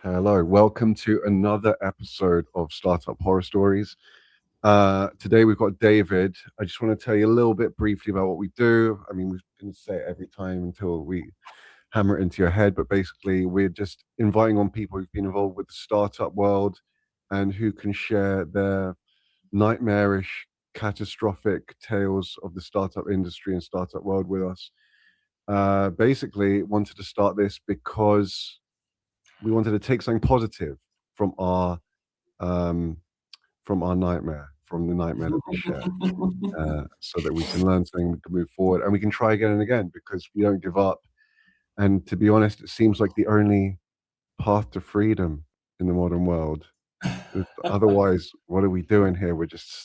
Hello, welcome to another episode of Startup Horror Stories. Today we've got David. I just want to tell you a little bit briefly about what we do. I mean, we can say it every time until we hammer it into your head, but basically, we're just inviting on people who've been involved with the startup world and who can share their nightmarish, catastrophic tales of the startup industry and startup world with us. Basically, wanted to start this because we wanted to take something positive from our um, nightmare, from the nightmare that we share, so that we can learn something, we can move forward, and we can try again and again because we don't give up. And to be honest, it seems like the only path to freedom in the modern world. Otherwise, what are we doing here? We're just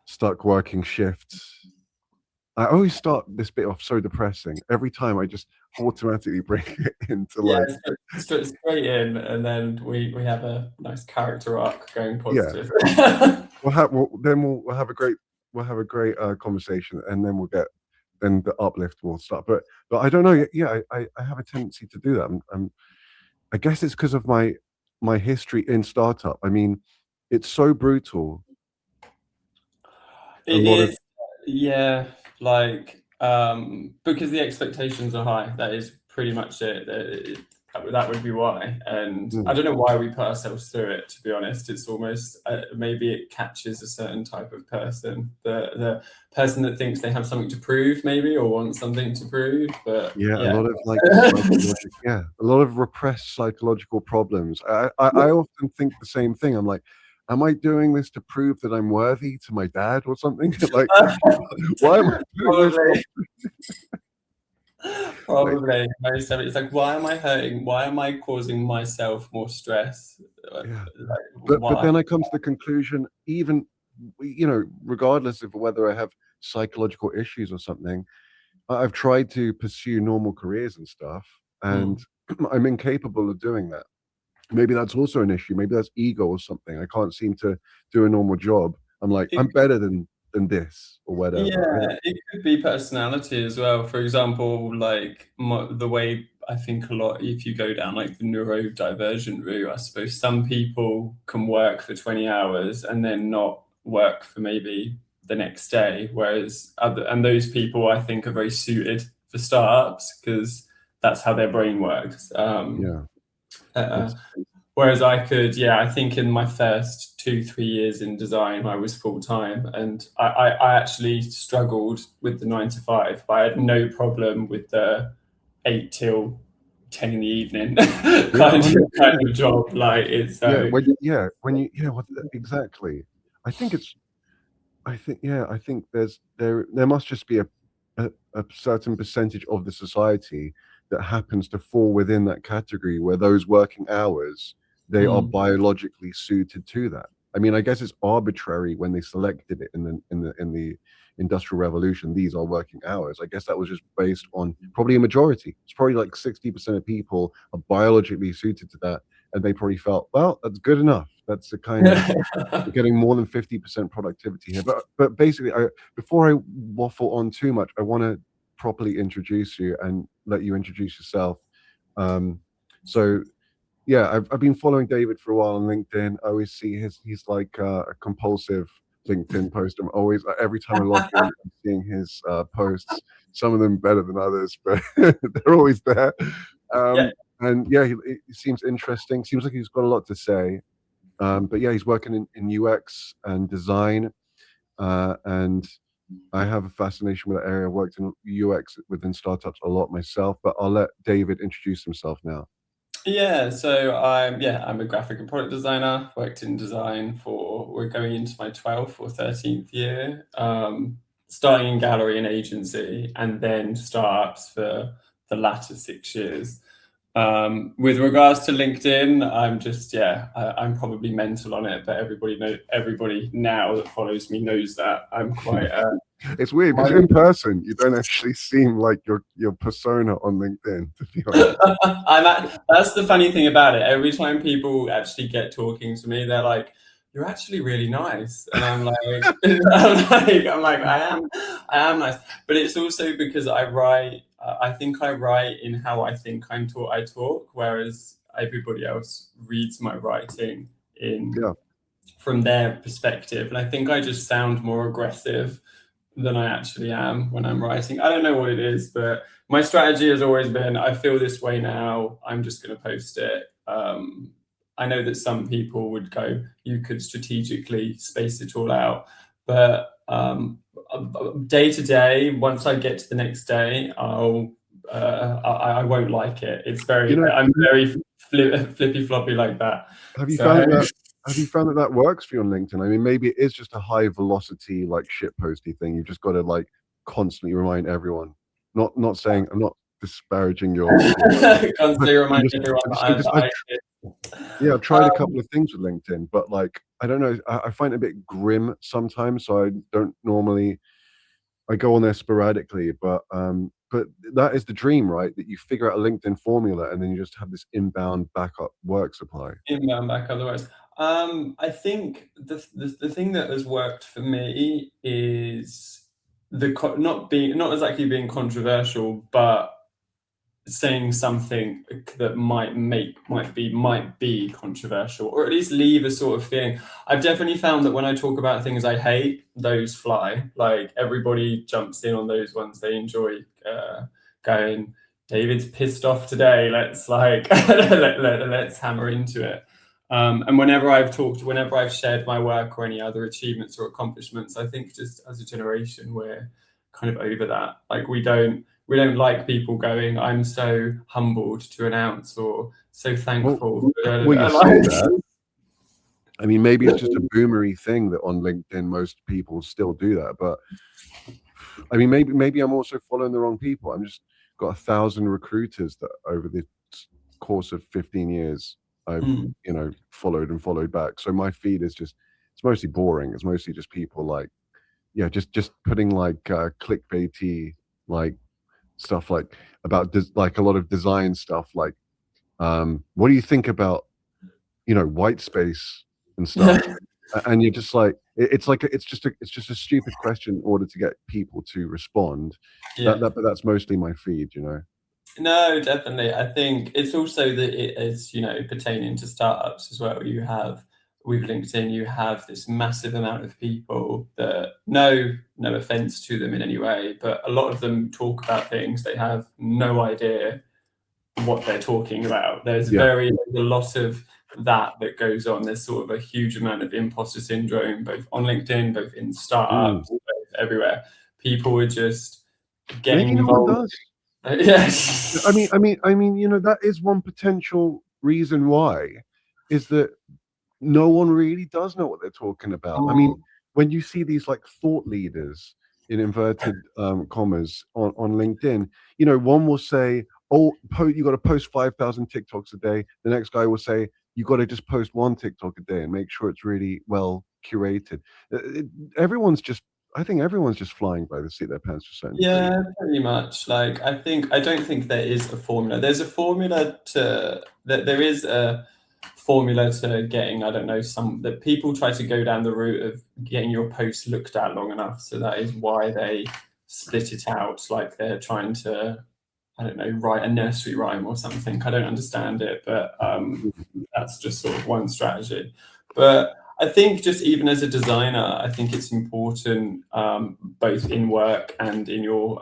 stuck working shifts. I always start this bit off so depressing. Every time I just automatically bring it into Yeah, like, straight in, and then we have a nice character arc going yeah, positive. we'll have a great conversation, and then then the uplift will start. But I don't know. Yeah, I have a tendency to do that. I guess it's because of my history in startup. I mean, it's so brutal. A It lot of is, yeah, like because the expectations are high. That is pretty much it. That would be why. And I mm, don't know why we put ourselves through it, to be honest. It's almost maybe it catches a certain type of person, the person that thinks they have something to prove, maybe, or wants something to prove. But yeah, a yeah. lot of like psychological, yeah, a lot of repressed psychological problems. I often think the same thing. I'm like, am I doing this to prove that I'm worthy to my dad or something? Like, why am I doing this? Probably. Like, Probably most of it. It's like, why am I hurting? Why am I causing myself more stress? yeah. Like, But why? then I come to the conclusion, even regardless of whether I have psychological issues or something, I've tried to pursue normal careers and stuff, and Mm. I'm incapable of doing that. Maybe that's also an issue. Maybe that's ego or something. I can't seem to do a normal job. I'm like, It, I'm better than this or whatever. I don't. yeah, it could be personality as well. For example, like the way I think a lot, if you go down like the neurodivergent route, I suppose some people can work for 20 hours and then not work for maybe the next day, whereas those people I think are very suited for startups because that's how their brain works. Yeah, Uh, it's Whereas I could, yeah, I think in my first 2, 3 years in design, I was full time, and I actually struggled with the 9 to 5, but I had no problem with the 8 till 10 in the evening yeah, kind of 100%. job. Like it's Yeah, so exactly. I think it's I think there must just be a certain percentage of the society that happens to fall within that category where those working hours, they are mm, biologically suited to that. I mean, I guess it's arbitrary when they selected it in the industrial revolution. These are working hours. I guess that was just based on probably a majority. It's probably like 60% of people are biologically suited to that, and they probably felt, well, that's good enough. That's a kind of we're getting more than 50% productivity here. But basically, before I waffle on too much, I want to properly introduce you and let you introduce yourself. Um, so yeah, I've been following David for a while on LinkedIn. I always see he's like a compulsive LinkedIn poster. I'm always every time I log in, I'm seeing his posts. Some of them better than others, but they're always there. yeah. And yeah, he seems interesting. Seems like he's got a lot to say. But yeah, he's working in UX and design, and I have a fascination with that area. I've worked in UX within startups a lot myself, but I'll let David introduce himself now. Yeah, so I'm a graphic and product designer. Worked in design for we're going into my 12th or 13th year. Starting in gallery and agency, and then startups for the latter 6 years. With regards to LinkedIn, I'm probably mental on it, but everybody now that follows me knows that I'm quite It's weird because in person you don't actually seem like your persona on LinkedIn, to be honest. That's the funny thing about it. Every time people actually get talking to me, they're like, "You're actually really nice," and I'm like, I am nice." But it's also because I write. I think I write in how I think I talk. Whereas everybody else reads my writing in Yeah. from their perspective, and I think I just sound more aggressive than I actually am when I'm writing. I don't know what it is, but my strategy has always been, I feel this way now, I'm just going to post it. I know that some people would go, you could strategically space it all out, but day to day, once I get to the next day, I won't like it. It's very, I'm very flippy floppy like that. Have you So found that that works for you on LinkedIn? I mean, maybe it is just a high velocity, like shit posty thing. You've just got to like constantly remind everyone. Not saying, I'm not disparaging your constantly remind everyone yeah, I've tried a couple of things with LinkedIn, but like I don't know, I find it a bit grim sometimes. So I don't normally, I go on there sporadically, but that is the dream, right? That you figure out a LinkedIn formula and then you just have this inbound backup work supply. Inbound back otherwise. I think the thing that has worked for me is not exactly being controversial, but saying something that might be controversial, or at least leave a sort of feeling. I've definitely found that when I talk about things I hate, those fly. Like everybody jumps in on those ones they enjoy, going, David's pissed off today. Let's like let's hammer into it. And whenever I've shared my work or any other achievements or accomplishments, I think just as a generation, we're kind of over that. Like we don't like people going, I'm so humbled to announce, or so thankful. Well, you say that. I mean, maybe it's just a boomery thing that on LinkedIn most people still do that. But I mean, maybe I'm also following the wrong people. I'm just got 1,000 recruiters that over the course of 15 years I've followed back. So my feed is just, it's mostly boring. It's mostly just people like, yeah, just putting like clickbaity like stuff like about like a lot of design stuff like what do you think about white space and stuff. And you're just like it's just a stupid question in order to get people to respond. But that's mostly my feed. No, definitely. I think it's also that it is, pertaining to startups as well. You have, with LinkedIn, you have this massive amount of people that, no offense to them in any way, but a lot of them talk about things they have no idea what they're talking about. There's a lot of that goes on. There's sort of a huge amount of imposter syndrome, both on LinkedIn, both in startups, both everywhere. People are just getting maybe involved. No one does. Yes. I mean, that is one potential reason why, is that no one really does know what they're talking about. I mean, when you see these like thought leaders in inverted commas on LinkedIn, one will say, oh, you got to post 5,000 TikToks a day. The next guy will say, you got to just post one TikTok a day and make sure it's really well curated. I think everyone's just flying by the seat of their pants to a certain degree. Pretty much. Like I don't think there is a formula. There is a formula to getting, I don't know, that people try to go down the route of getting your post looked at long enough. So that is why they split it out. Like they're trying to, I don't know, write a nursery rhyme or something. I don't understand it, but that's just sort of one strategy. But I think just even as a designer, I think it's important, both in work and in your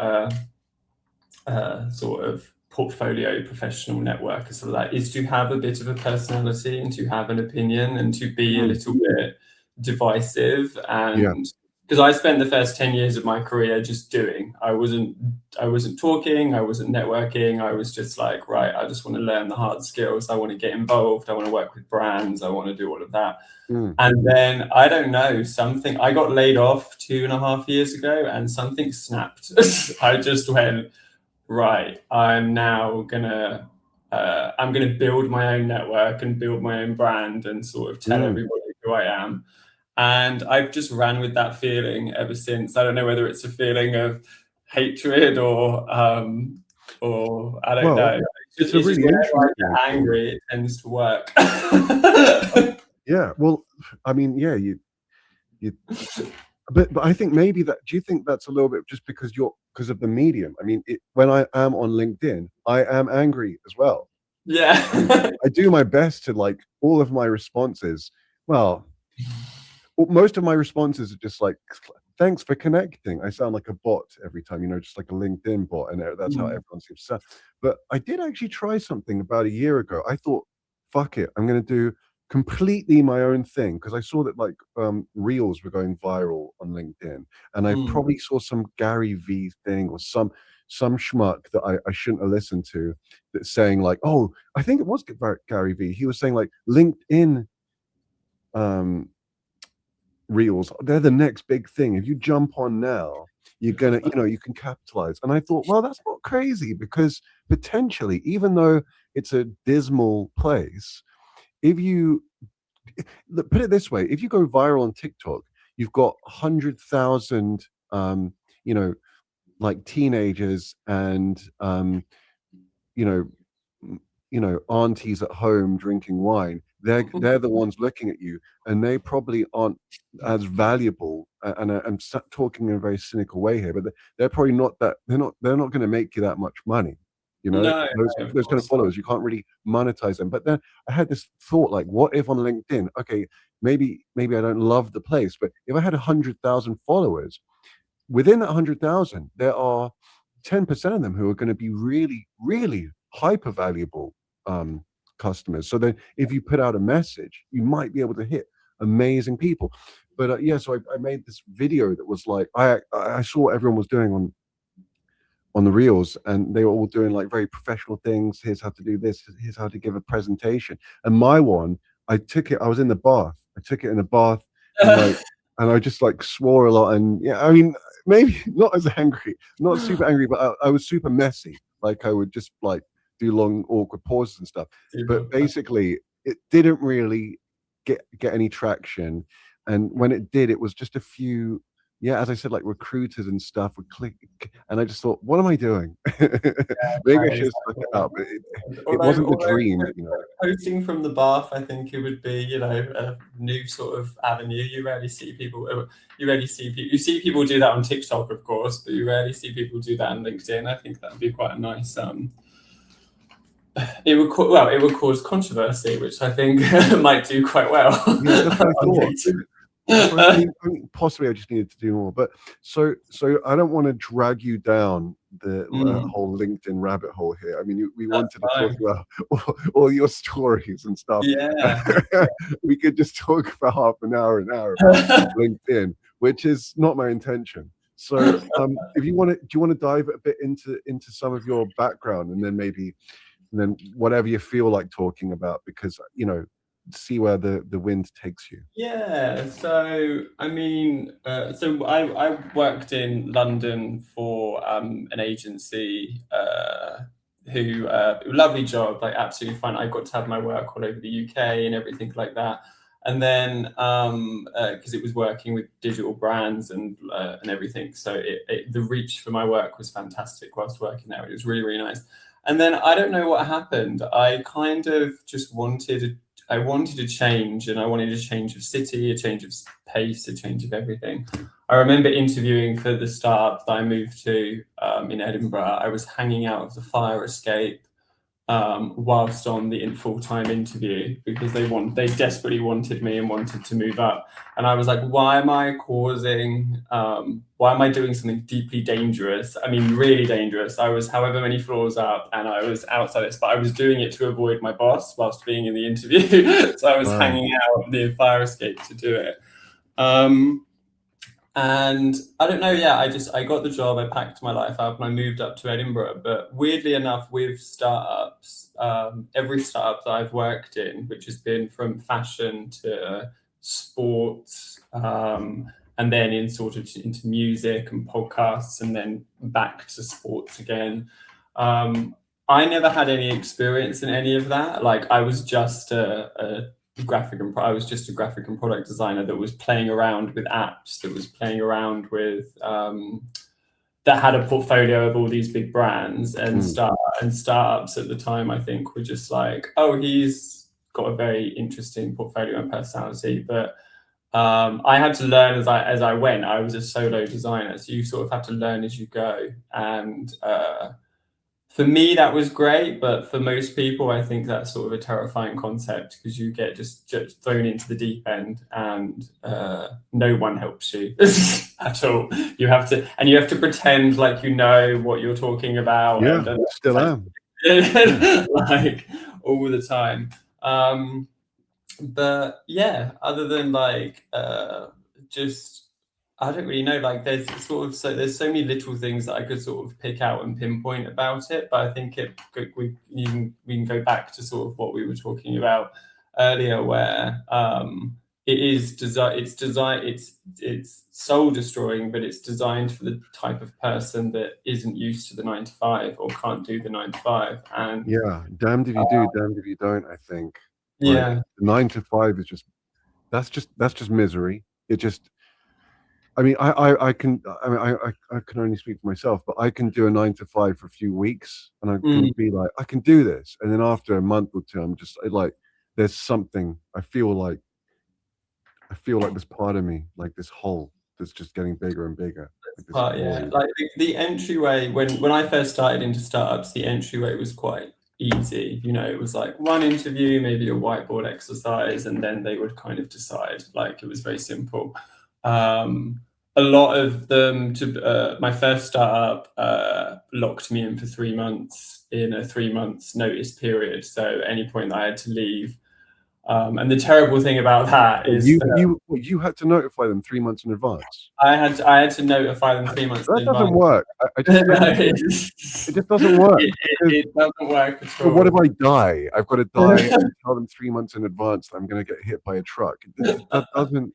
sort of portfolio professional network and stuff like that, is to have a bit of a personality and to have an opinion and to be a little bit divisive. And because I spent the first 10 years of my career just doing, I wasn't talking, I wasn't networking. I was just like, right, I just want to learn the hard skills. I want to get involved. I want to work with brands. I want to do all of that. And then, I don't know, I got laid off 2.5 years ago and something snapped. I just went, right, I'm now gonna build my own network and build my own brand and sort of tell everybody who I am. And I've just ran with that feeling ever since. I don't know whether it's a feeling of hatred or I don't know. It's a really interesting. I get angry, it tends to work. Yeah, well, I mean, yeah, you but I think maybe do you think that's a little bit just because of the medium? I mean, when I am on LinkedIn, I am angry as well. Yeah. I do my best to like all of my responses. Well, most of my responses are just like, thanks for connecting. I sound like a bot every time, just like a LinkedIn bot, and that's how Mm, everyone seems to sound. But I did actually try something about a year ago. I thought, fuck it, I'm going to do completely my own thing, because I saw that like reels were going viral on LinkedIn, and I mm. probably saw some Gary V thing, or some schmuck that I shouldn't have listened to, that's saying like, oh, I think it was Gary V. He was saying like LinkedIn um reels, they're the next big thing. If you jump on now, you're gonna, you can capitalize. And I thought, well, that's not crazy, because potentially, even though it's a dismal place, if you put it this way, if you go viral on TikTok, you've got 100,000 you know like teenagers and you know aunties at home drinking wine. They're the ones looking at you, and they probably aren't as valuable. And I'm talking in a very cynical way here, but they're probably not that. They're not going to make you that much money. No, Those no, of those kind of course not. followers, you can't really monetize them. But then I had this thought, like, what if on LinkedIn? Okay, maybe I don't love the place, but if I had 100,000 followers, within that 100,000, there are 10% of them who are going to be really, really hyper valuable um, customers. So then, if you put out a message, you might be able to hit amazing people. But yeah, so I made this video that was like, I saw what everyone was doing on the reels, and they were all doing like very professional things. Here's how to do this, here's how to give a presentation. And my one, I was in the bath, I took it in the bath, and like, and I just like swore a lot. And yeah, I mean, maybe not as angry, not super angry, but I was super messy. Like, I would just like do long awkward pauses and stuff. But Super. basically, it didn't really get any traction. And when it did, it was just a few, yeah, as I said, like recruiters and stuff would click, and I just thought, what am I doing? Maybe I Right, should have stuck it exactly. out, but it Although, wasn't the although dream. posting from the bath, I think it would be, a new sort of avenue. You rarely see people. You see people do that on TikTok, of course, but you rarely see people do that on LinkedIn. I think that'd be quite a nice. It would cause controversy, which I think might do quite well Yeah, that's what I on thought. That's what LinkedIn. I mean, possibly I just needed to do more. But so I don't want to drag you down the Mm, whole LinkedIn rabbit hole here. I mean, we that's wanted to talk fine. about all your stories and stuff. Yeah. We could just talk for half an hour about LinkedIn, which is not my intention. So, if you want to, do you want to dive a bit into some of your background, and then maybe, and then whatever you feel like talking about, because see where the wind takes you. Yeah, so I mean, I worked in London for an agency who lovely job, like absolutely fun. I got to have my work all over the UK and everything like that. And then because it was working with digital brands and everything, so the reach for my work was fantastic whilst working there. It was really, really nice. And then I don't know what happened. I wanted a change, and I wanted a change of city, a change of pace, a change of everything. I remember interviewing for the startup that I moved to in Edinburgh. I was hanging out of the fire escape whilst on the full-time interview because they desperately wanted me and wanted to move up. And I was like, why am I doing something deeply dangerous? I mean, really dangerous. I was however many floors up and I was outside this, but I was doing it to avoid my boss whilst being in the interview. So I was Wow. hanging out the fire escape to do it. Um, and I don't know, yeah, I got the job, I packed my life up and I moved up to Edinburgh. But weirdly enough, with startups, every startup that I've worked in, which has been from fashion to sports, and then in sort of into music and podcasts, and then back to sports again. Um, I never had any experience in any of that. Like I was just I was just a graphic and product designer that was playing around with apps, that was playing around with that had a portfolio of all these big brands Mm, and startups at the time. I think were just like, oh, he's got a very interesting portfolio and personality, but I had to learn as I went. I was a solo designer, so you sort of have to learn as you go, and For me, that was great, but for most people, I think that's sort of a terrifying concept because you get just thrown into the deep end, and no one helps you at all. You have to pretend like you know what you're talking about, Yeah, and still like, am. Yeah. like all the time. But yeah, other than like just I don't really know. Like there's so many little things that I could sort of pick out and pinpoint about it. But I think we can go back to sort of what we were talking about earlier, where it's soul destroying, but it's designed for the type of person that isn't used to the 9 to 5 or can't do the 9 to 5. And Yeah, damned if you do, damned if you don't, I think. Like yeah, 9 to 5 is just that's just misery. It just I mean I can I mean I can only speak for myself, but I can do a 9 to 5 for a few weeks and I can mm, be like, I can do this. And then after a month or two, I'm just like there's something I feel like this part of me, like this hole that's just getting bigger and bigger. Like this but yeah, void. like the entryway when I first started into startups, the entryway was quite easy. You know, it was like one interview, maybe a whiteboard exercise, and then they would kind of decide. Like it was very simple. Um, a lot of them to my first startup locked me in for 3 months in a 3 months notice period. So any point that I had to leave. And the terrible thing about that Well, is that you had to notify them 3 months in advance. I had to notify them 3 months That in doesn't advance. work. No, It just doesn't work because it doesn't work at but what if all. I die? I've got to die and tell them 3 months in advance that I'm going to get hit by a truck. That doesn't.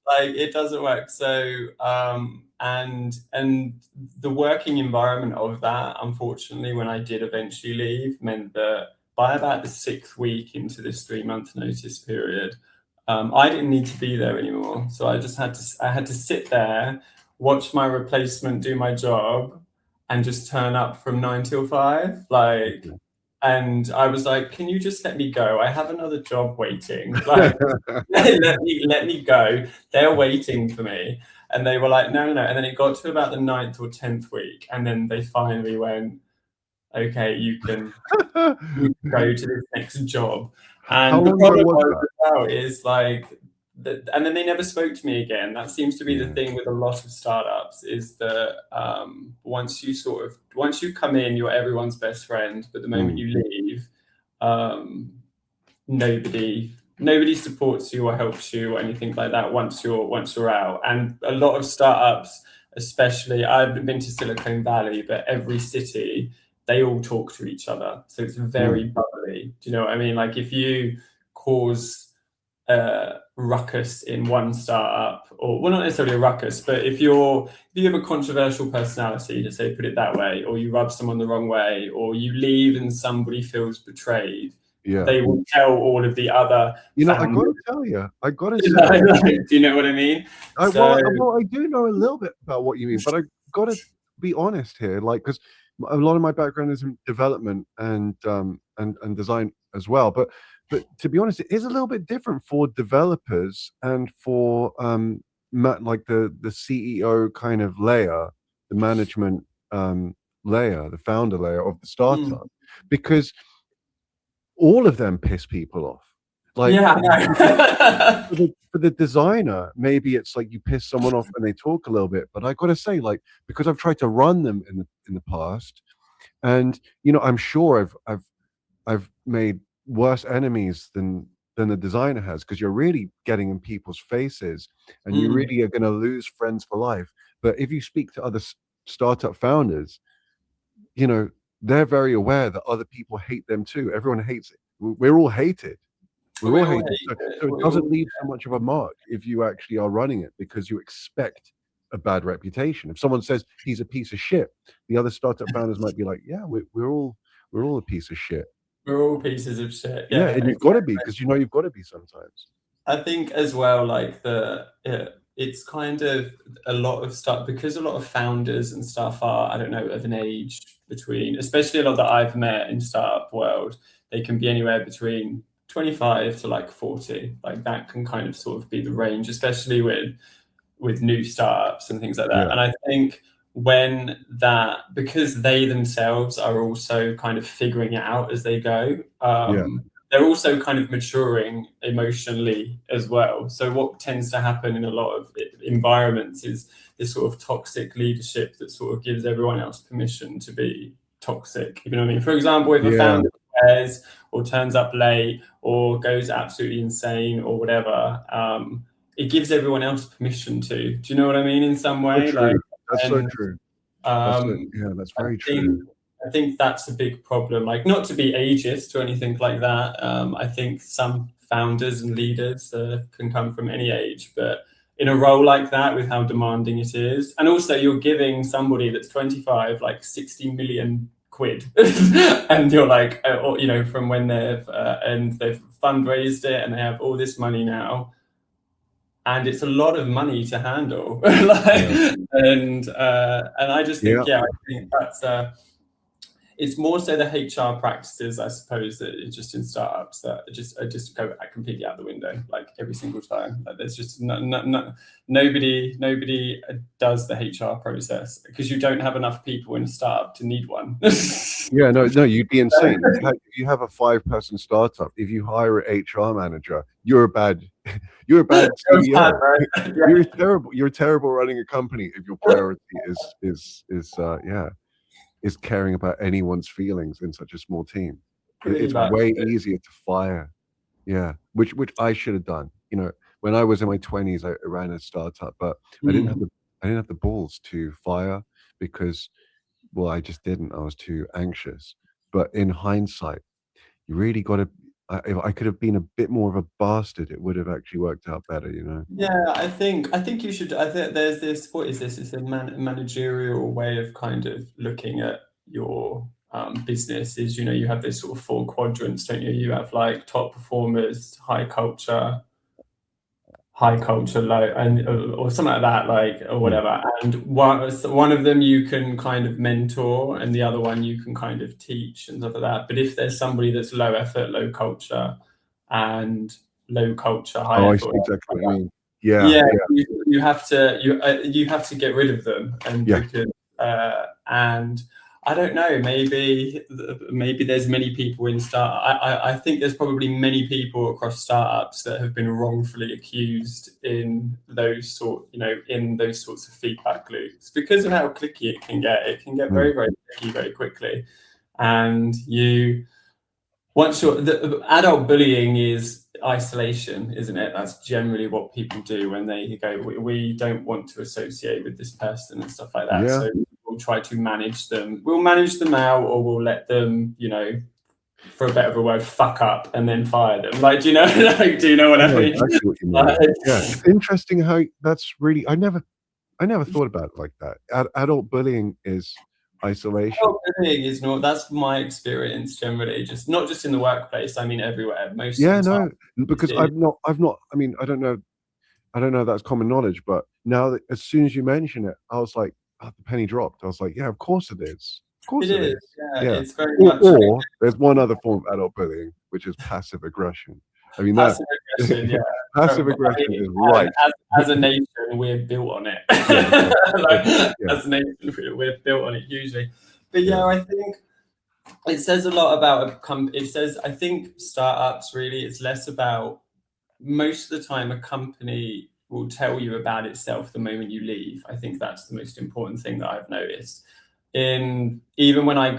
Like it doesn't work. So and the working environment of that, unfortunately, when I did eventually leave, meant that by about the 6th week into this 3 month notice period, I didn't need to be there anymore. So I had to sit there, watch my replacement do my job, and just turn up from 9 till 5. Like, and I was like, can you just let me go? I have another job waiting. Like, let me go. They're waiting for me. And they were like, no, no, no. And then it got to about the 9th or 10th week. And then they finally went, okay, you can go to this next job. How And the long ago problem was was that? as well is like, and then they never spoke to me again. That seems to be the Yeah. thing with a lot of startups is that once you come in, you're everyone's best friend, but the moment Mm. you leave, um, nobody supports you or helps you or anything like that once you're out. And a lot of startups, especially, I haven't been to Silicon Valley, but every city, they all talk to each other, so it's very Mm. bubbly. Do you know what I mean? Like if you cause ruckus in one startup, or well, not necessarily a ruckus, but if you have a controversial personality, to say put it that way, or you rub someone the wrong way, or you leave and somebody feels betrayed, Yeah. they will tell all of the other I got founders. to tell you, I got to say, Do you know what I mean? So I do know a little bit about what you mean, but I got to be honest here, like, because a lot of my background is in development and design as well. But to be honest, it is a little bit different for developers and for like the CEO kind of layer, the management layer, the founder layer of the mm, startup, because all of them piss people off. Like yeah, I know. for the designer, maybe it's like you piss someone off and they talk a little bit. But I got to say, like, because I've tried to run them in the past, and I'm sure I've made worse enemies than the designer has, because you're really getting in people's faces, and you Mm, really are going to lose friends for life. But if you speak to other startup founders, you know they're very aware that other people hate them too. Everyone hates it. We're all hated. We're we all all hated. hate So it. it We all doesn't leave so much of a mark if you actually are running it, because you expect a bad reputation. If someone says he's a piece of shit, the other startup founders might be like, yeah, we're all a piece of shit. we're all pieces of shit. Yeah, Yeah, and you've got to be, because you've got to be sometimes. I think as well, like it's kind of a lot of stuff because a lot of founders and stuff are, I don't know, of an age between, especially a lot that I've met in startup world, they can be anywhere between 25 to like 40. Like that can kind of sort of be the range, especially with new startups and things like that. Yeah. And I think because they themselves are also kind of figuring it out as they go. Yeah. They're also kind of maturing emotionally as well. So what tends to happen in a lot of environments is this sort of toxic leadership that sort of gives everyone else permission to be toxic. You know what I mean? For example, if a Yeah. founder swears or turns up late or goes absolutely insane or whatever, it gives everyone else permission to. Do you know what I mean? In some So way, true. like, That's so and true. um, That's I very think true. I think that's a big problem. Like, not to be ageist or anything like that. I think some founders and leaders can come from any age, but in a role like that, with how demanding it is, and also you're giving somebody that's 25 like 60 million quid, and you're like, or, you know, from when they've fundraised it and they have all this money now, and it's a lot of money to handle. Like, Yeah. and I just Yeah. think, yeah, I think that's it's more so the HR practices, I suppose, that it's just in startups that just go completely out the window, like every single time. Like, there's just nobody does the HR process because you don't have enough people in a startup to need one. Yeah, no, you'd be insane. If you have a 5-person startup, if you hire an HR manager, you're a bad CEO. Yeah, You're terrible running a company if your priority is caring about anyone's feelings in such a small team. pretty It's much. way easier to fire. Yeah, which I should have done. You know, when I was in my 20s, I ran a startup, but I didn't have Mm. the I didn't have the balls to fire because, well, I just didn't. I was too anxious. But in hindsight, you really got to. If I could have been a bit more of a bastard, it would have actually worked out better. You know. Yeah, I think you should. I think there's this. What is this? It's a managerial way of kind of looking at your business. Is, you know, you have this sort of 4 quadrants, don't you? You have like top performers, high culture, low, and or something like that, like, or Mm. whatever. And one of them you can kind of mentor, and the other one you can kind of teach and stuff like that. But if there's somebody that's low effort, low culture, and low culture, high Oh, I see effort, exactly what you mean. Yeah, yeah, yeah, you have to get rid of them, and yeah. because and I don't know, maybe there's many people in I think there's probably many people across startups that have been wrongfully accused in in those sorts of feedback loops because of how clicky it can get. It can get Mm. very, very clicky very quickly, and the adult bullying is isolation, isn't it? That's generally what people do when they go, we don't want to associate with this person and stuff like that. Yeah, So we'll try to manage them. We'll manage them out, or we'll let them, you know, for a better word, fuck up and then fire them. Like, do you know? Like, do you know what I I know mean? exactly what you mean. Like, Yeah, it's interesting how that's really. I never thought about it like that. Adult bullying is isolation. adult bullying is not. That's my experience generally. Just not just in the workplace. I mean, everywhere. Most of Yeah, the time, no, because it I've not. I mean, I don't know if that's common knowledge, but now that as soon as you mention it, I was like, oh, the penny dropped. I was like, yeah, of course it is. Of it course it is. is. Yeah, Yeah. it's very much Or there's one other form of adult bullying, which is passive aggression. I mean, that passive aggression. Yeah. passive I aggression mean, is and right. as a nation, we're built on it. Yeah, Like, yeah, as a nation, we're built on it hugely. But yeah, yeah, I think it says a lot about it says, I think startups really, it's less about, most of the time a company will tell you about itself the moment you leave. I think that's the most important thing that I've noticed. In even when I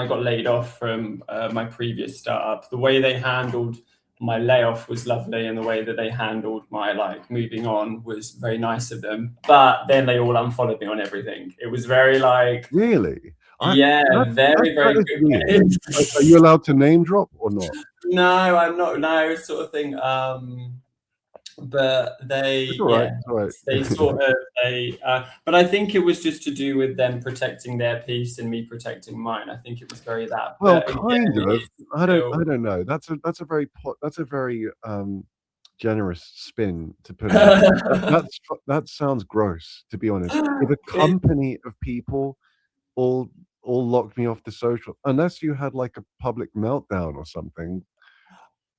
got laid off from my previous startup, the way they handled my layoff was lovely, and the way that they handled my like moving on was very nice of them. But then they all unfollowed me on everything. It was very like, really. yeah, very, That very is weird. good. Are you allowed to name drop or not? No, I'm not. No, sort of thing. But It's they, all right. yeah, It's all right. they sort of but I think it was just to do with them protecting their peace and me protecting mine. I think it was very that. Well, But again, kind of. it's still. I don't know. That's a very generous spin to put on it. That sounds gross, to be honest. If a it, company of people all locked me off the social, unless you had like a public meltdown or something.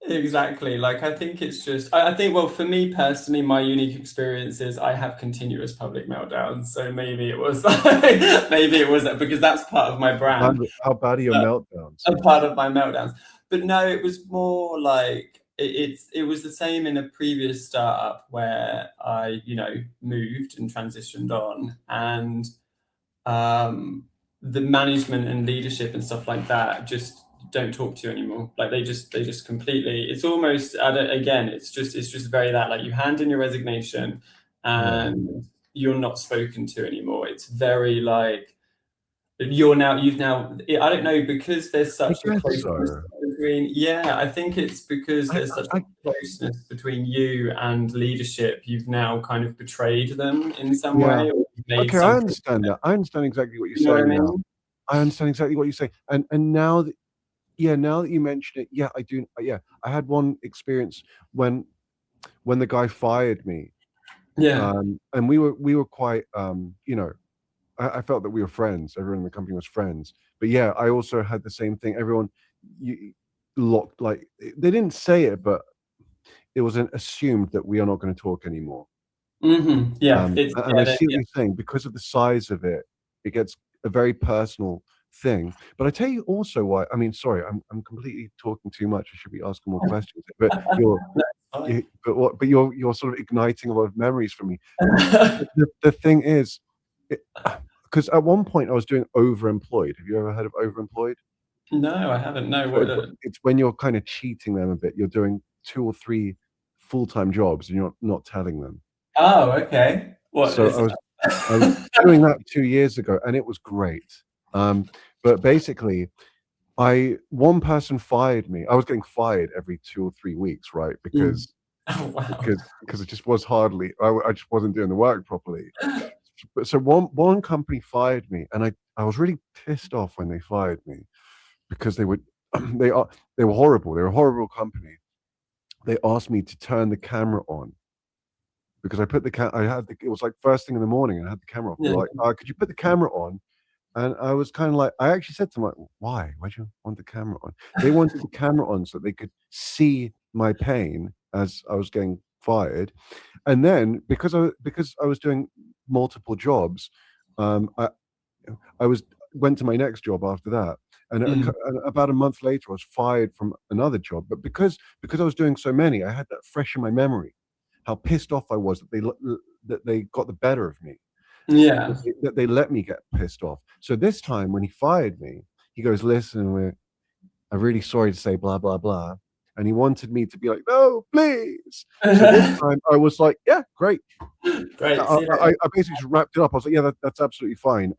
Exactly. Like, I think it's just, I think, well, for me personally, my unique experience is I have continuous public meltdowns. So maybe it was like, maybe it was because that's part of my brand, How bad are your meltdowns? a part of my meltdowns. But no, it was more like it was the same in a previous startup where I, moved and transitioned on, and the management and leadership and stuff like that just don't talk to you anymore. Like they just completely. It's almost again. It's just very that, like, you hand in your resignation, Yeah. and you're not spoken to anymore. It's very like you've now. I don't know, because there's I such a guess closeness so. between. Yeah, I think it's because I, there's such a I, closeness between you and leadership. You've now kind of betrayed them in some yeah. way, or you've made Okay, I something. understand that. I understand exactly what you're You know what I saying now. mean? I understand exactly what you're saying. And now that, yeah, now that you mention it, yeah, I do. Yeah, I had one experience when the guy fired me, Yeah. and we were quite, I felt that we were friends. Everyone in the company was friends. But yeah, I also had the same thing. Everyone, you, locked, like, they didn't say it, but it was assumed that we are not going to talk anymore. Yeah. It's And I yeah, see what yeah. you're saying. Because of the size of it, it gets a very personal thing. But I tell you also why. I mean, sorry, I'm completely talking too much. I should be asking more questions. But Fine. but you're sort of igniting a lot of memories for me. The thing is, because at one point I was doing overemployed. Have you ever heard of overemployed? No, I haven't. No, So what? it's when you're kind of cheating them a bit. You're doing 2 or 3 full-time jobs and you're not telling them. Oh, okay. What So is I was doing that 2 years ago, and it was great. But basically, I one person fired me. I was getting fired every 2 or 3 weeks, right? Mm. Because Oh, wow. because it just was hardly. I just wasn't doing the work properly. But so one company fired me, and I was really pissed off when they fired me because they would they were horrible. They were a horrible company. They asked me to turn the camera on because I put I had it was like first thing in the morning, and I had the camera off. They Yeah. were like, "Could you put the camera on?" And I was kind of like, I actually said to them, like, why? Why do you want the camera on? They wanted the camera on so they could see my pain as I was getting fired. And then because I was doing multiple jobs, um, I I was went to my next job after that. And Mm. about a month later, I was fired from another job. But because I was doing so many, I had that fresh in my memory. How pissed off I was that they got the better of me, Yeah. that they let me get pissed off. So this time when he fired me, he goes, "Listen, I'm really sorry to say blah blah blah," and he wanted me to be like, "No, please." So this time I was like, "Yeah, great." Great. I, See you later. I basically just wrapped it up. I was like, "Yeah, that's absolutely fine."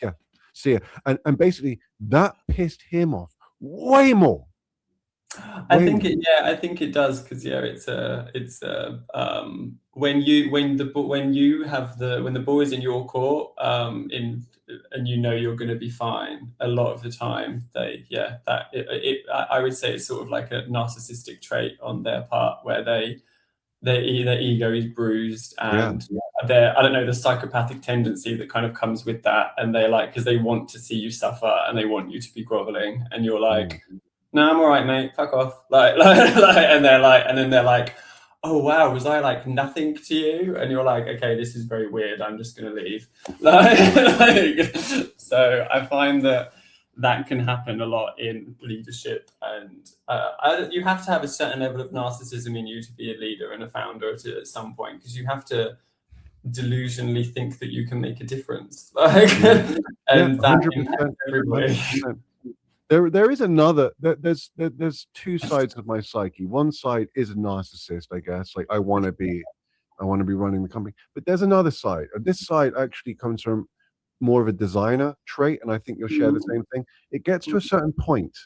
Yeah, see ya. And basically that pissed him off way more, I way think more. I think it does, because yeah, when you have when the ball is in your court, in and you're going to be fine. A lot of the time, I would say it's sort of like a narcissistic trait on their part, where their ego is bruised, Yeah. and I don't know, the psychopathic tendency that kind of comes with that, and they like, because they want to see you suffer and they want you to be groveling, and you're Mm. like, no, I'm all right, mate. Fuck off. And then they're like, oh wow, was I like nothing to you? And you're like, okay, this is very weird. I'm just gonna leave. So I find that can happen a lot in leadership, and you have to have a certain level of narcissism in you to be a leader and a founder at some point, because you have to delusionally think that you can make a difference, Yeah. Yeah, and that impacts 100%. everybody. 100%. There is there's 2 sides of my psyche. One side is a narcissist, I guess. Like I want to be running the company. But there's another side. And this side actually comes from more of a designer trait, and I think you'll share the same thing. It gets to a certain point,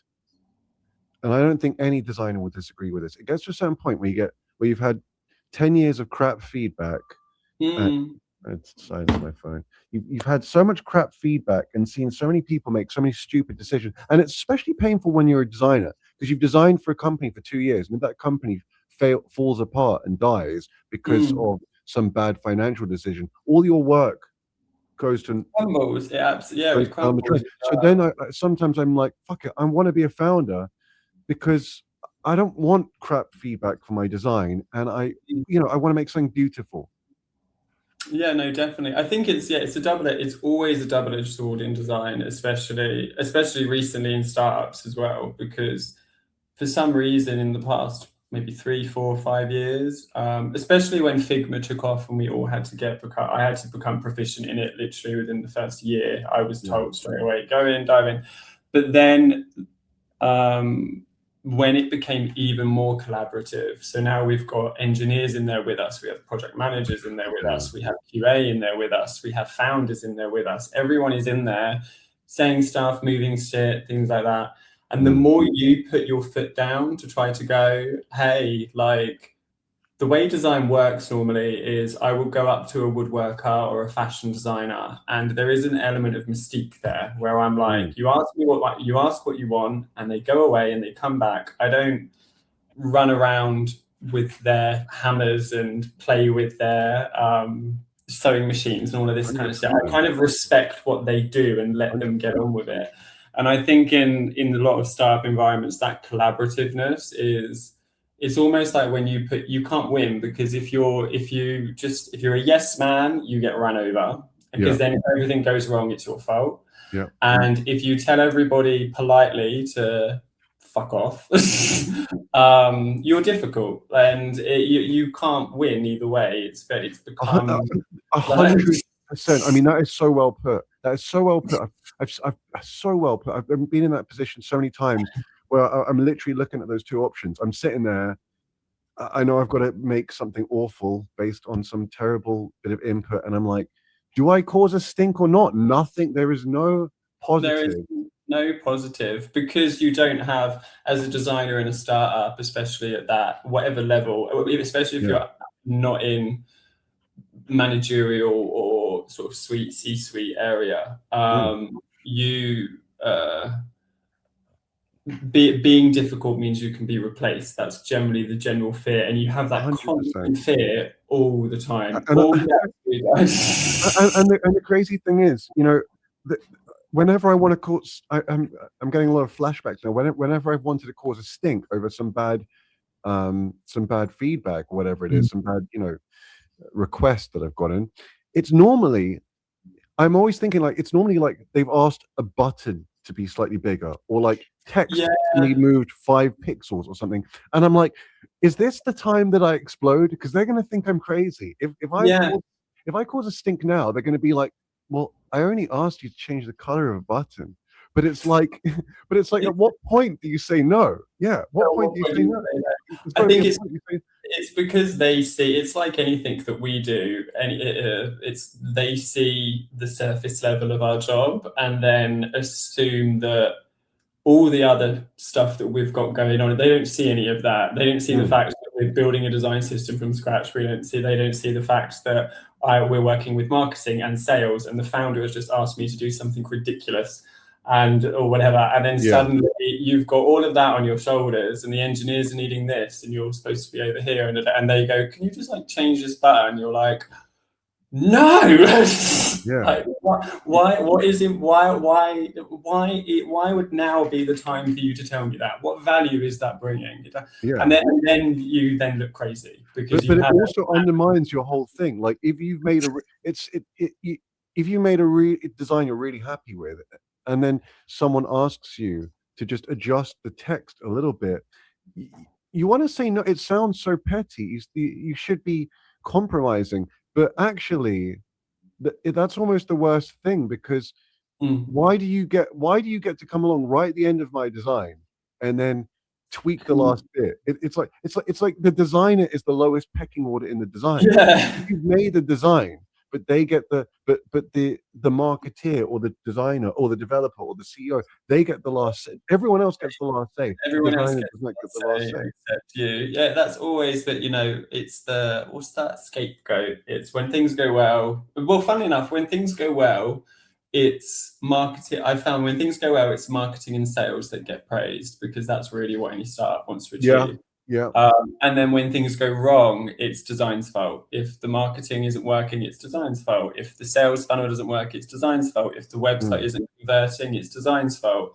and I don't think any designer would disagree with this. It gets to a certain point where you've had 10 years of crap feedback. uh, Mm. it's silence my phone. You've had so much crap feedback and seen so many people make so many stupid decisions, and it's especially painful when you're a designer because you've designed for a company for 2 years, and if that company falls apart and dies because Mm. of some bad financial decision, all your work goes to Crumbles. Yeah, goes it down the crumbles. drain. So then sometimes I'm like, fuck it, I want to be a founder because I don't want crap feedback for my design, and I want to make something beautiful. Yeah, no, definitely. I think it's always a double-edged sword in design, especially recently in startups as well, because for some reason in the past maybe 3, 4, 5 years, especially when Figma took off and we all had to I had to become proficient in it literally within the first year. I was told straight away, go in, dive in. But then when it became even more collaborative, so now we've got engineers in there with us, we have project managers in there with us, we have QA in there with us, we have founders in there with us. Everyone is in there saying stuff, moving shit, things like that. And the more you put your foot down to try to go, hey, like, the way design works normally is I will go up to a woodworker or a fashion designer, and there is an element of mystique there where I'm like, you ask what you want, and they go away and they come back. I don't run around with their hammers and play with their sewing machines and all of this kind of stuff. I kind of respect what they do and let them get on with it. And I think in a lot of startup environments, that collaborativeness is, it's almost like when you can't win, because if you're a yes man, you get run over, because then if everything goes wrong, it's your fault. And if you tell everybody politely to fuck off, you're difficult, and you can't win either way. It's become 100%. I mean, that is so well put. That is so well put. I've so well put. I've been in that position so many times where I'm literally looking at those two options. I'm sitting there. I know I've got to make something awful based on some terrible bit of input, and I'm like, do I cause a stink or not? Nothing. There is no positive. There is no positive, because you don't have, as a designer in a startup, especially at that whatever level, especially if you're not in managerial or sort of C-suite area, being difficult means you can be replaced. That's generally the general fear, and you have that 100%. Constant fear all the time. And the crazy thing is, whenever I want to cause, I'm getting a lot of flashbacks now. Whenever I've wanted to cause a stink over some bad feedback, or whatever it is, some bad request that I've gotten, I'm always thinking like, it's normally like they've asked a button to be slightly bigger, or like text to be moved 5 pixels or something, and I'm like, is this the time that I explode? Because they're going to think I'm crazy. If I cause a stink now, they're going to be like, well, I only asked you to change the color of a button. But it's like, at what point do you say no? Yeah, what point do you say no? I think it's because they see, it's like anything that we do, and they see the surface level of our job and then assume that all the other stuff that we've got going on, they don't see any of that. They don't see the fact that we're building a design system from scratch. They don't see the fact that we're working with marketing and sales, and the founder has just asked me to do something ridiculous or whatever, and then suddenly you've got all of that on your shoulders, and the engineers are needing this, and you're supposed to be over here, and they go, can you just like change this button? You're like, no. Like, why would now be the time for you to tell me that? What value is that bringing? And then you look crazy, because but it also undermines your whole thing. Like, if you've made a design you're really happy with, and then someone asks you to just adjust the text a little bit, you want to say no. It sounds so petty. You should be compromising, but actually, that's almost the worst thing, because why do you get to come along right at the end of my design and then tweak the last bit? It's like the designer is the lowest pecking order in the design. You've made the design, but they get the marketeer, or the designer, or the developer, or the CEO, they get the last say. Everyone else gets the last say. Everyone else gets the last say except you. Yeah, that's always, but it's what's that scapegoat? It's when things go well. Well, funnily enough, when things go well, it's marketing. I found when things go well, it's marketing and sales that get praised, because that's really what any startup wants to achieve. And then when things go wrong, it's design's fault. If the marketing isn't working, it's design's fault. If the sales funnel doesn't work, it's design's fault. If the website isn't converting, it's design's fault.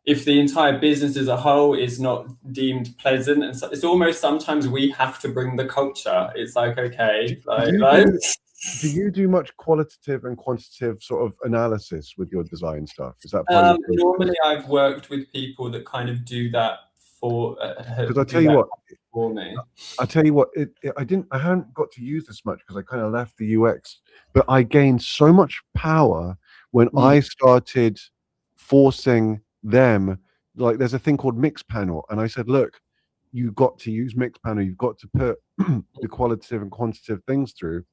if the entire business as a whole is not deemed pleasant, and so it's almost sometimes we have to bring the culture. It's like, okay, do you do much qualitative and quantitative sort of analysis with your design stuff? Is that part of your process? normally I've worked with people that kind of do that for Because I do tell you that what, for me. I hadn't got to use this much because I kind of left the UX, but I gained so much power when I started forcing them. Like, there's a thing called Mixpanel, and I said, look, you got to use Mixpanel. You've got to put the qualitative and quantitative things through,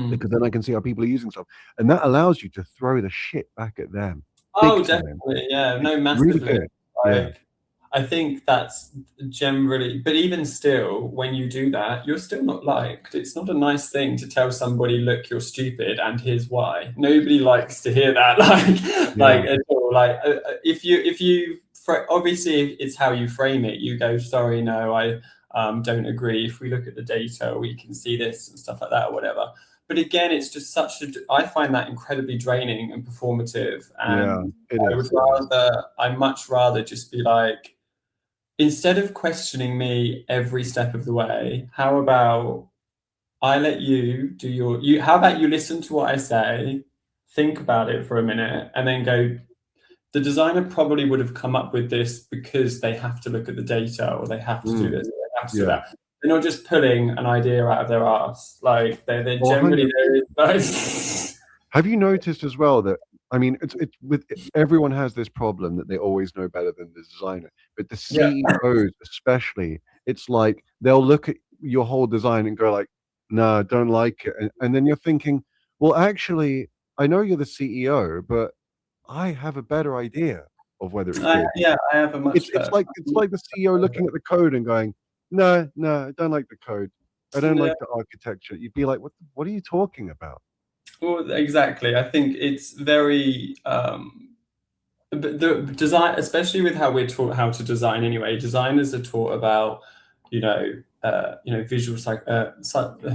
because then I can see how people are using stuff, and that allows you to throw the shit back at them. Oh, Big time. definitely, yeah, It's no, really massively. good. Yeah. Like, I think that's generally, but even still, when you do that, you're still not liked. It's not a nice thing to tell somebody, look, you're stupid, and here's why. Nobody likes to hear that, like at all. Like, if you obviously it's how you frame it. You go, sorry, no, I don't agree. If we look at the data, we can see this and stuff like that, or whatever. But again, it's just I find that incredibly draining and performative. And I'd much rather just be like, instead of questioning me every step of the way, how about I let you do how about you listen to what I say, think about it for a minute, and then go, the designer probably would have come up with this because they have to look at the data, or they have to do this, or they have to do that. They're not just pulling an idea out of their ass. Like, they're generally there. Have you noticed as well that, I mean, it's with everyone has this problem that they always know better than the designer, but the CEOs especially, it's like they'll look at your whole design and go like, "No, don't like it," and then you're thinking, "Well, actually, I know you're the CEO, but I have a better idea of whether it's good." Yeah, I have a much It's like the CEO looking at the code and going, "No, no, I don't like the code. I don't like the architecture." You'd be like, "What are you talking about?" Well, exactly. I think it's very the design, especially with how we're taught how to design anyway. Designers are taught about,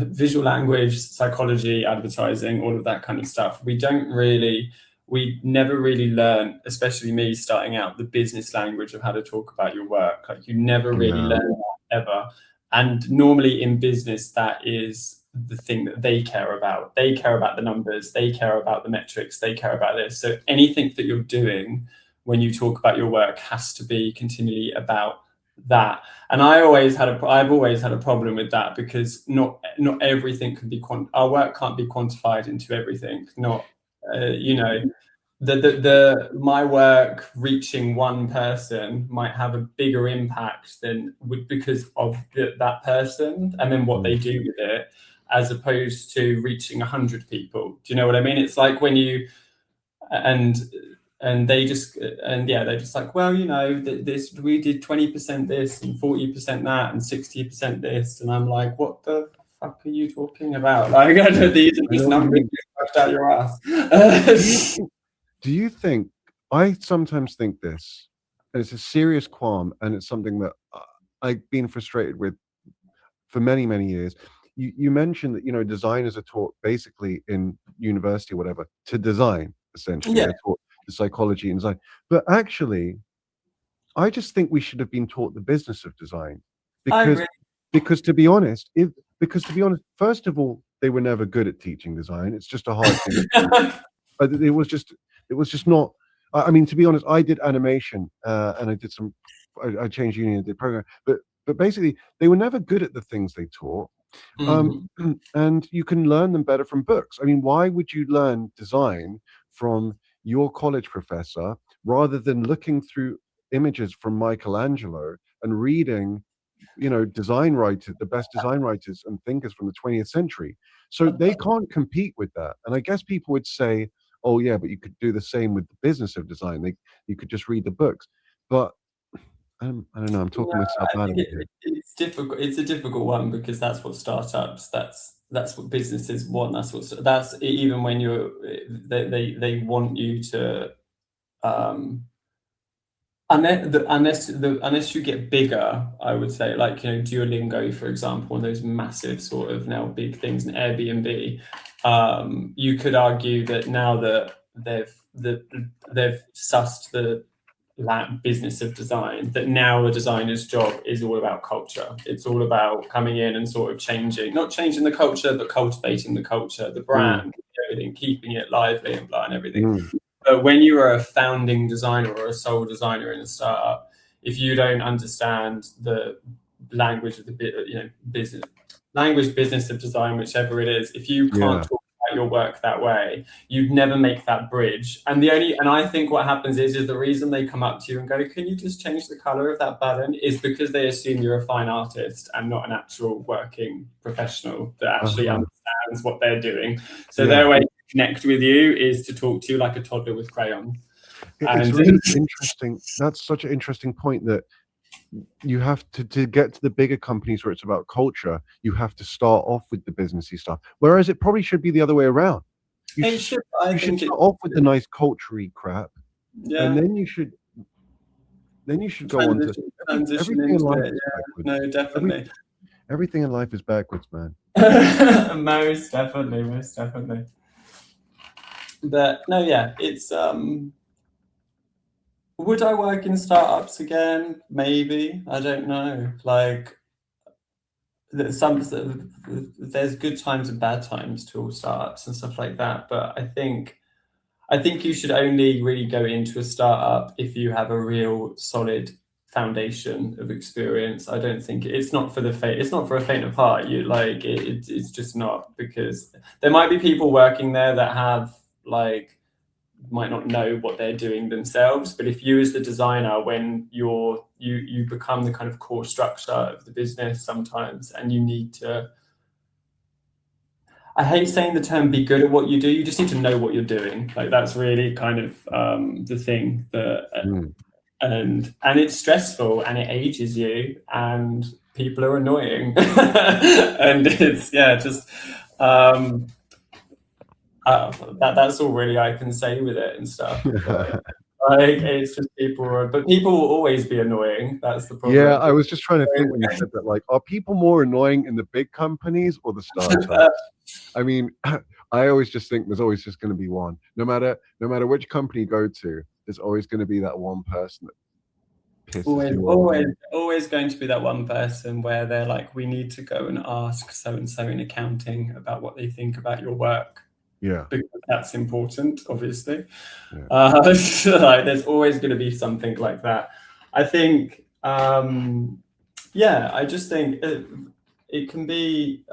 visual language, psychology, advertising, all of that kind of stuff. We never really learn, especially me starting out, the business language of how to talk about your work. Like, you never really learn that ever. And normally in business, that is the thing that they care about. They care about the numbers, they care about the metrics, they care about this. So anything that you're doing when you talk about your work has to be continually about that. And I've always had a problem with that, because not everything can be our work can't be quantified into everything. Not my work reaching one person might have a bigger impact because of that person, and then what they do with it, as opposed to reaching 100 people. Do you know what I mean? It's like when you they're just like, well, this, we did 20% this and 40% that and 60% this, and I'm like, what the fuck are you talking about? Like, these are just numbers you pushed out your ass. Do you think, I sometimes think this, and it's a serious qualm, and it's something that I've been frustrated with for many, many years. You mentioned that, designers are taught basically in university or whatever to design, essentially. They're taught the psychology and design. But actually, I just think we should have been taught the business of design. Because to be honest, first of all, they were never good at teaching design. It's just a hard thing. It was just not. I mean, to be honest, I did animation, and I changed uni and did program, but basically they were never good at the things they taught. And you can learn them better from books. I mean, why would you learn design from your college professor rather than looking through images from Michelangelo and reading, the best design writers and thinkers from the 20th century? So they can't compete with that. And I guess people would say, oh yeah, but you could do the same with the business of design. You could just read the books. But I don't know. I'm talking myself out of it here. It's difficult. It's a difficult one, because that's what startups. That's what businesses want. That's even when they want you to. Unless you get bigger, I would say, like, Duolingo, for example, and those massive sort of now big things, and Airbnb. You could argue that now that they've sussed business of design, that now a designer's job is all about culture. It's all about coming in and sort of not changing the culture, but cultivating the culture, the brand, everything, keeping it lively and blah and everything. But when you are a founding designer or a sole designer in a startup, if you don't understand the language of the business of design, whichever it is, if you can't talk about your work that way, you'd never make that bridge. And I think what happens is the reason they come up to you and go, can you just change the color of that button, is because they assume you're a fine artist and not an actual working professional that actually understands what they're doing. So their way to connect with you is to talk to you like a toddler with crayons. It's really interesting. That's such an interesting point, that you have to get to the bigger companies where it's about culture, you have to start off with the businessy stuff, whereas it probably should be the other way around. You should start off with the nice culture-y crap, and then you should go on to everything in life. No, definitely. Everything in life is backwards, man. Most definitely. But no, yeah, it's would I work in startups again? Maybe. I don't know. Like, there's good times and bad times to all startups and stuff like that. But I think you should only really go into a startup if you have a real solid foundation of experience. I don't think it's not for a faint of heart. It's just not, because there might be people working there that have might not know what they're doing themselves, but if you as the designer, when you become the kind of core structure of the business sometimes, and you need to, I hate saying the term be good at what you do, you just need to know what you're doing. Like, that's really kind of the thing that and it's stressful and it ages you and people are annoying and it's that's all really I can say with it and stuff. It's just people will always be annoying. That's the problem. Yeah, I was just trying to think when you said that, like, are people more annoying in the big companies or the startups? I mean, I always just think there's always just going to be one. No matter which company you go to, there's always going to be that one person that pisses you off. Always going to be that one person where they're like, we need to go and ask so and so in accounting about what they think about your work. Yeah, because that's important, obviously. There's always going to be something like that. I think, I just think it can be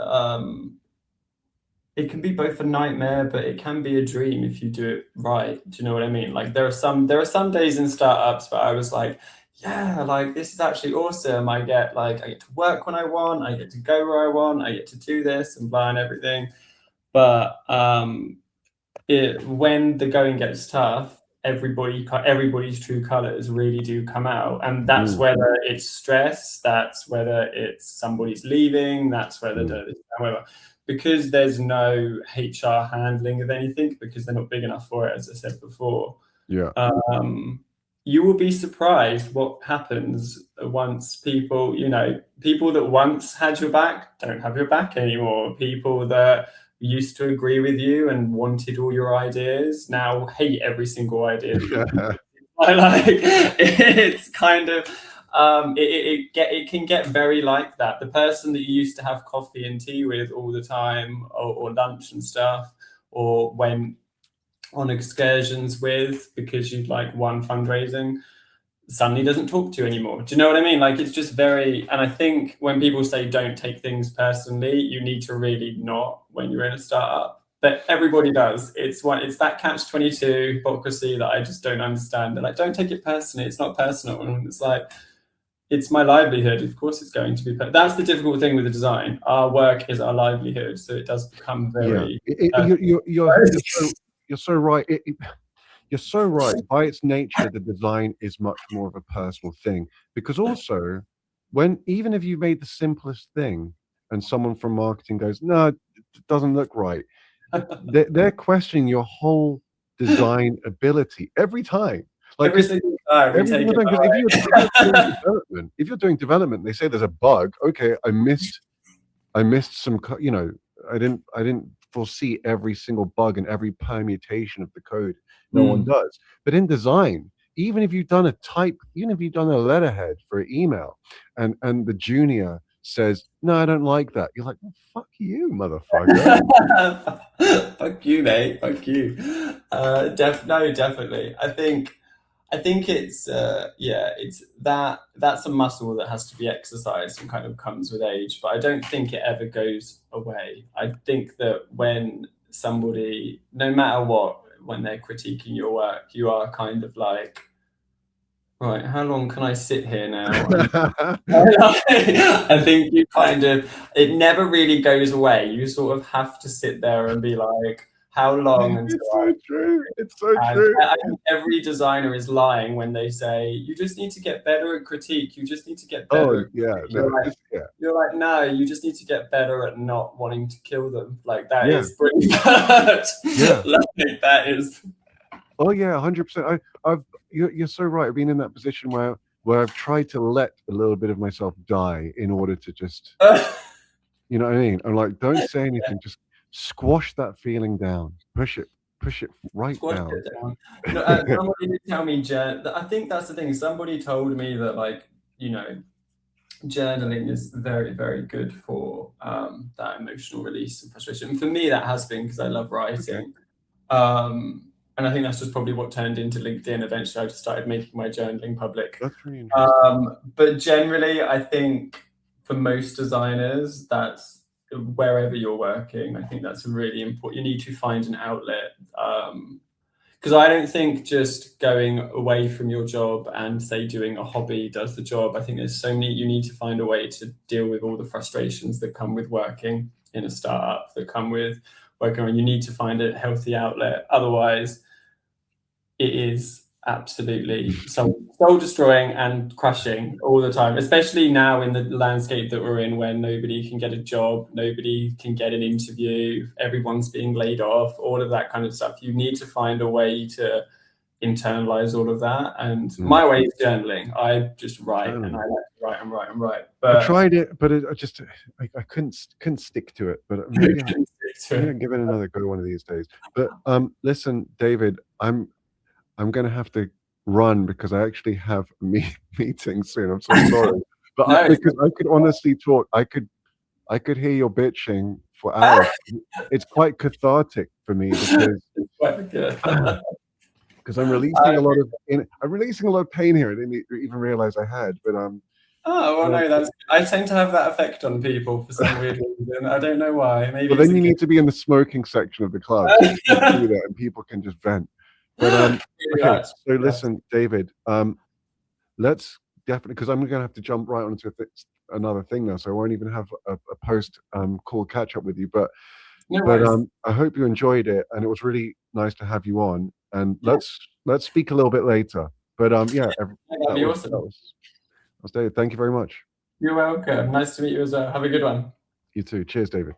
both a nightmare, but it can be a dream if you do it right. Do you know what I mean? Like, there are some days in startups where I was like, yeah, like, this is actually awesome. I get to work when I want, I get to go where I want, I get to do this and blah and everything. But when the going gets tough, everybody's true colors really do come out, and that's whether it's stress, that's whether it's somebody's leaving, that's whether however, because there's no HR handling of anything, because they're not big enough for it, as I said before. Yeah. You will be surprised what happens once people that once had your back don't have your back anymore. People that used to agree with you and wanted all your ideas now hate every single idea. It's kind of it can get very like that. The person that you used to have coffee and tea with all the time, or lunch and stuff, or went on excursions with because you'd won fundraising, suddenly doesn't talk to you anymore. Do you know what I mean? Like, it's just very, and I think when people say don't take things personally, you need to really not when you're in a startup. But everybody does. It's that catch-22 hypocrisy that I just don't understand. They're like, don't take it personally. It's not personal. And it's like, it's my livelihood. Of course it's going to be. That's the difficult thing with the design. Our work is our livelihood. So it does become very... You're so right. You're so right. By its nature, the design is much more of a personal thing, because also, even if you made the simplest thing and someone from marketing goes, no, it doesn't look right, they're questioning your whole design ability every time. Like, every single time. If you're doing development, they say there's a bug. Okay, I missed some. I didn't foresee every single bug and every permutation of the code. No one does. But in design, even if you've done a letterhead for an email, and the junior says, "No, I don't like that," you're like, well, "Fuck you, motherfucker." Fuck you, mate. Fuck you. No, definitely. I think it's yeah, it's that's a muscle that has to be exercised and kind of comes with age, but I don't think it ever goes away. I think that when somebody, no matter what, when they're critiquing your work, you are kind of like, right, how long can I sit here now? And I think you kind of, it never really goes away. You sort of have to sit there and be like, how long until It's so true. It's so and true. I think every designer is lying when they say, you just need to get better at critique. You just need to get Oh better. yeah, You're no, like, yeah, you're like, no, you just need to get better at not wanting to kill them. Like, that yeah, is pretty bad. yeah. Like, that is. Oh yeah, 100%. You're so right. I've been in that position where I've tried to let a little bit of myself die in order to just, you know what I mean? I'm like, don't say anything, just squash that feeling down, push it right Squash down. it down. No, somebody did tell me, I think that's the thing. Somebody told me that, like, journaling is very, very good for that emotional release and frustration. And for me, that has been because I love writing. And I think that's just probably what turned into LinkedIn. Eventually, I just started making my journaling public. That's really interesting. But generally, I think for most designers, that's wherever you're working. I think that's really important. You need to find an outlet. Because I don't think just going away from your job and, say, doing a hobby does the job. I think there's so many, you need to find a way to deal with all the frustrations that come with working in a startup, that come with working on. You need to find a healthy outlet. Otherwise, it is absolutely soul destroying and crushing all the time, especially now in the landscape that we're in, where nobody can get a job, nobody can get an interview, everyone's being laid off, all of that kind of stuff. You need to find a way to internalize all of that. And my way is journaling. I just write, and I like to write and write and write. But I tried it, but I couldn't stick to it. But maybe I'll give it another go one of these days. But listen, David, I'm going to have to run because I actually have a meeting soon. I'm so sorry, but No, because I could honestly talk, I could hear your bitching for hours. It's quite cathartic for me because it's quite good. because I'm releasing a lot of pain here. I didn't even realize I had, but Oh, well, no, I tend to have that effect on people for some weird reason. I don't know why. Maybe well, then you need to be in the smoking section of the club, so you can do that, and people can just vent. But okay, so listen, David, let's definitely, because I'm going to have to jump right onto another thing now, so I won't even have a post call catch up with you. But I hope you enjoyed it, and it was really nice to have you on. And let's speak a little bit later. But yeah, that'd be awesome. That was David. Thank you very much. You're welcome. Nice to meet you as well. Have a good one. You too. Cheers, David.